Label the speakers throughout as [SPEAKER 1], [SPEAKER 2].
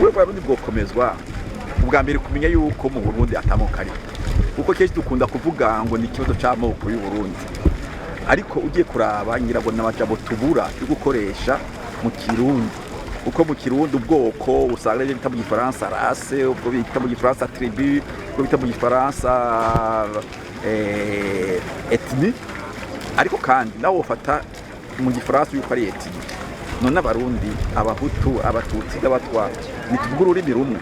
[SPEAKER 1] Abarundi bwokomezwa ubwa mbere kumenya yuko mu Burundi atamoko ari kuko kenshi dukunda kuvuga ngo ni ikibazo c'amoko y'u Burundi, ariko ugiye kuraba nyirago n'amajambo tubura yo gukoresha mu Kirundi, uko mu Kirundi ubwoko usanga bita mu Gifaransa race, ubwo bita mu Gifaransa tribu, ubwo bita mu Gifaransa ethnie, ariko kandi nawo ufata mu Gifaransa yuko ari ethnie. None Abarundi, Abahutu, Abatutsi n'Abatwa nituvuga ururimi rumwe,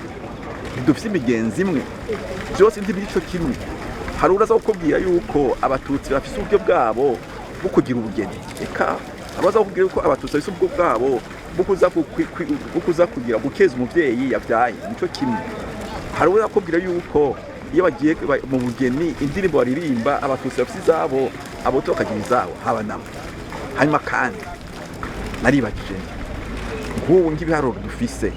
[SPEAKER 1] dufite imigenzi imwe, byose ntibirico kimwe. Hari uraza kukubwira yuko Abatutsi bafise uburyo bwabo bwo kugira ubugeni, eka abaza kukubwira yuko Abatutsi bafise ubwo bwabo bwo kuza kugira gukeza umuvyeyi yavyaye, nico kimwe. Hari uraza kukubwira yuko iyo bagiye mu bugeni indirimbo baririmba Abatutsi bafise izabo, Abahutu bakagira izabo, haba namwe. Hanyuma kandi naribagije nk'ubu nk'ibiharuro dufise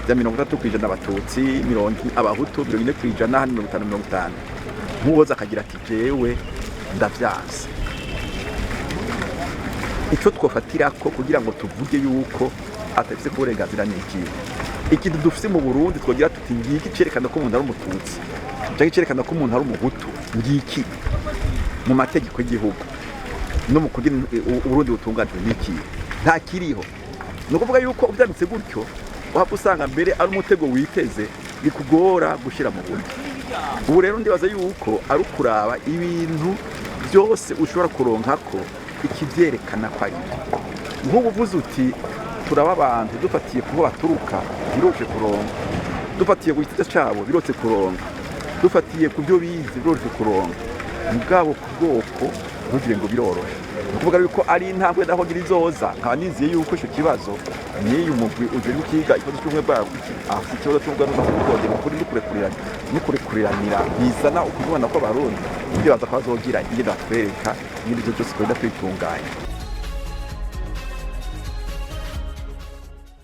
[SPEAKER 1] bya 30% Abatutsi, Abahutu 40%, hano 50-50, nk'uwoza akagira ati jewe ndavyanse. Ico twofatira ko kugira ngo tuvuge yuko atafise kuburenganzira n'iki, ikintu dufise mu Burundi twogira tuti ngiki cerekana ko umuntu ari Umututsi, cyangwa cerekana ko umuntu ari Umuhutu, ngiki mu mategeko y'igihugu no mu kugira Uburundi butunganijwe n'iki nta kiriho. No kuvuga yuko ubyanditse gutyo wapfa usanga mbere ari umutego witeze bikugora gushira mu buryo. Ubu rero ndibaza yuko ari ukuraba ibintu byose ushobora kuronkako ikivyerekana ko ari nk'ubu uvuze uti turaba abantu dufatiye kubo baturuka biroshe kuronka, dufatiye ku giti cyabo birotse kuronka, dufatiye ku byo bize biroshe kuronka, mugabo ku bwoko ntugire ngo biroroshe. Kuvuga yuko ari intambwe naho gira izoza, nkaba niziye yuko ico kibazo niyo umugwi uje gukiga ikibazo cy'ubumwe bwabo, afite ikibazo cy'ubugano no kugodera ukuri n'ukurekuriranira bizana ukubona ko Abarundi ibyo baza kwazogira ingene batwereka ibindi byose kwenda kwitunganya.